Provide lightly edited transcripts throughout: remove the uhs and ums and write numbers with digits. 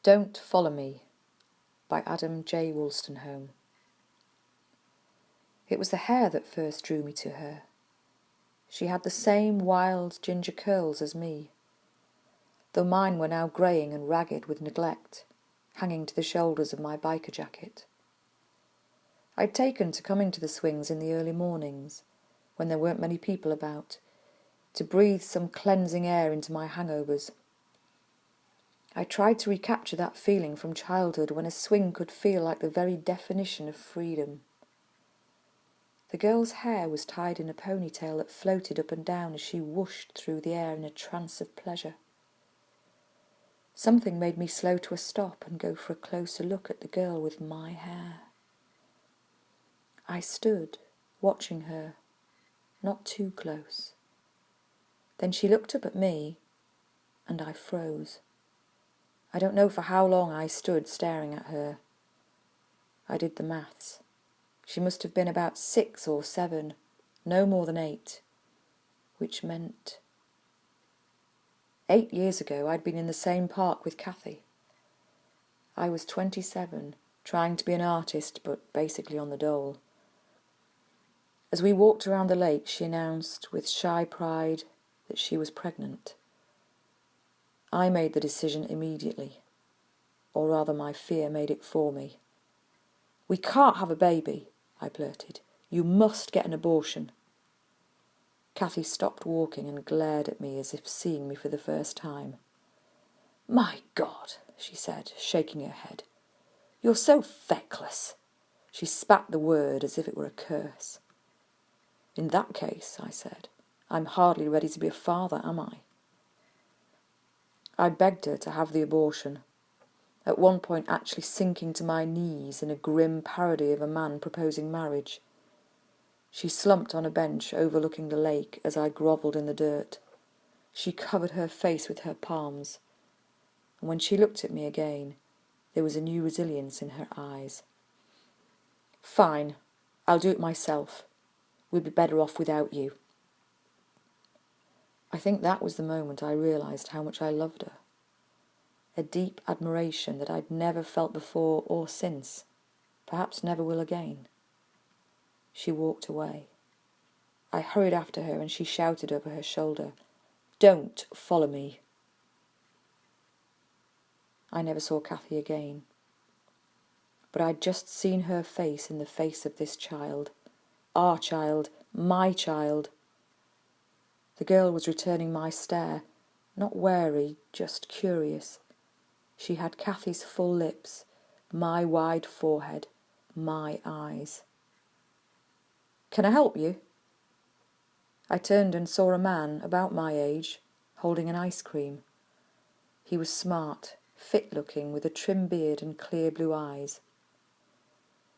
Don't Follow Me by Adam J. Wolstenholme. It was the hair that first drew me to her. She had the same wild ginger curls as me, though mine were now greying and ragged with neglect, hanging to the shoulders of my biker jacket. I'd taken to coming to the swings in the early mornings, when there weren't many people about, to breathe some cleansing air into my hangovers. I tried to recapture that feeling from childhood when a swing could feel like the very definition of freedom. The girl's hair was tied in a ponytail that floated up and down as she whooshed through the air in a trance of pleasure. Something made me slow to a stop and go for a closer look at the girl with my hair. I stood, watching her, not too close. Then she looked up at me, and I froze. I don't know for how long I stood staring at her. I did the maths. She must have been about 6 or 7, no more than 8, which meant 8 years ago I'd been in the same park with Kathy. I was 27, trying to be an artist, but basically on the dole. As we walked around the lake, she announced with shy pride that she was pregnant. I made the decision immediately, or rather my fear made it for me. "We can't have a baby," I blurted. "You must get an abortion." Kathy stopped walking and glared at me as if seeing me for the first time. "My God," she said, shaking her head. "You're so feckless." She spat the word as if it were a curse. "In that case," I said, "I'm hardly ready to be a father, am I?" I begged her to have the abortion, at one point actually sinking to my knees in a grim parody of a man proposing marriage. She slumped on a bench overlooking the lake as I grovelled in the dirt. She covered her face with her palms, and when she looked at me again, there was a new resilience in her eyes. "Fine, I'll do it myself. We'll be better off without you." I think that was the moment I realised how much I loved her. A deep admiration that I'd never felt before or since, perhaps never will again. She walked away. I hurried after her and she shouted over her shoulder, "Don't follow me." I never saw Kathy again, but I'd just seen her face in the face of this child, our child, my child. The girl was returning my stare, not wary, just curious. She had Kathy's full lips, my wide forehead, my eyes. "Can I help you?" I turned and saw a man about my age, holding an ice cream. He was smart, fit-looking, with a trim beard and clear blue eyes.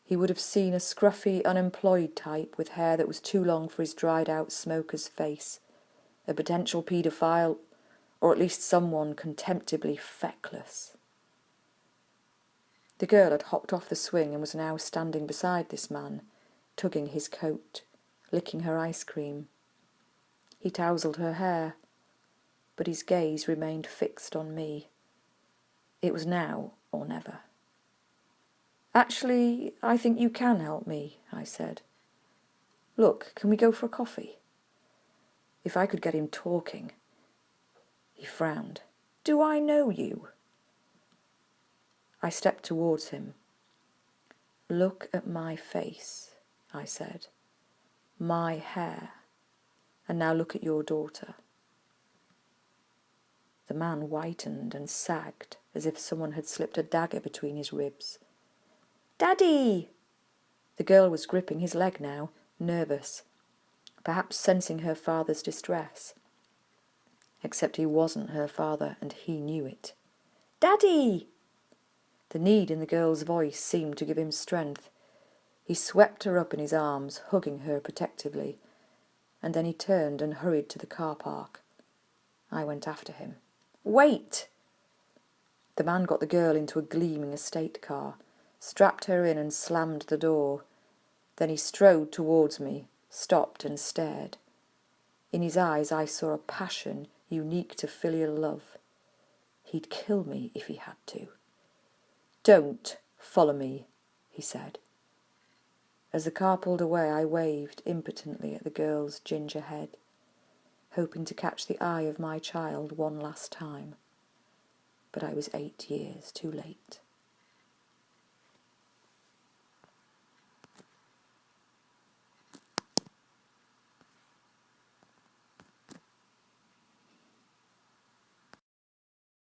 He would have seen a scruffy, unemployed type with hair that was too long for his dried-out smoker's face, a potential paedophile, or at least someone contemptibly feckless. The girl had hopped off the swing and was now standing beside this man, tugging his coat, licking her ice cream. He tousled her hair, but his gaze remained fixed on me. It was now or never. "Actually, I think you can help me," I said. "Look, can we go for a coffee?" If I could get him talking. He frowned. "Do I know you?" I stepped towards him. "Look at my face," I said. "My hair. And now look at your daughter." The man whitened and sagged as if someone had slipped a dagger between his ribs. "Daddy!" The girl was gripping his leg now, nervous, perhaps sensing her father's distress. Except he wasn't her father, and he knew it. "Daddy!" The need in the girl's voice seemed to give him strength. He swept her up in his arms, hugging her protectively, and then he turned and hurried to the car park. I went after him. "Wait!" The man got the girl into a gleaming estate car, strapped her in and slammed the door. Then he strode towards me, stopped and stared. In his eyes I saw a passion unique to filial love. He'd kill me if he had to. "Don't follow me," he said. As the car pulled away, I waved impotently at the girl's ginger head, hoping to catch the eye of my child one last time. But I was 8 years too late.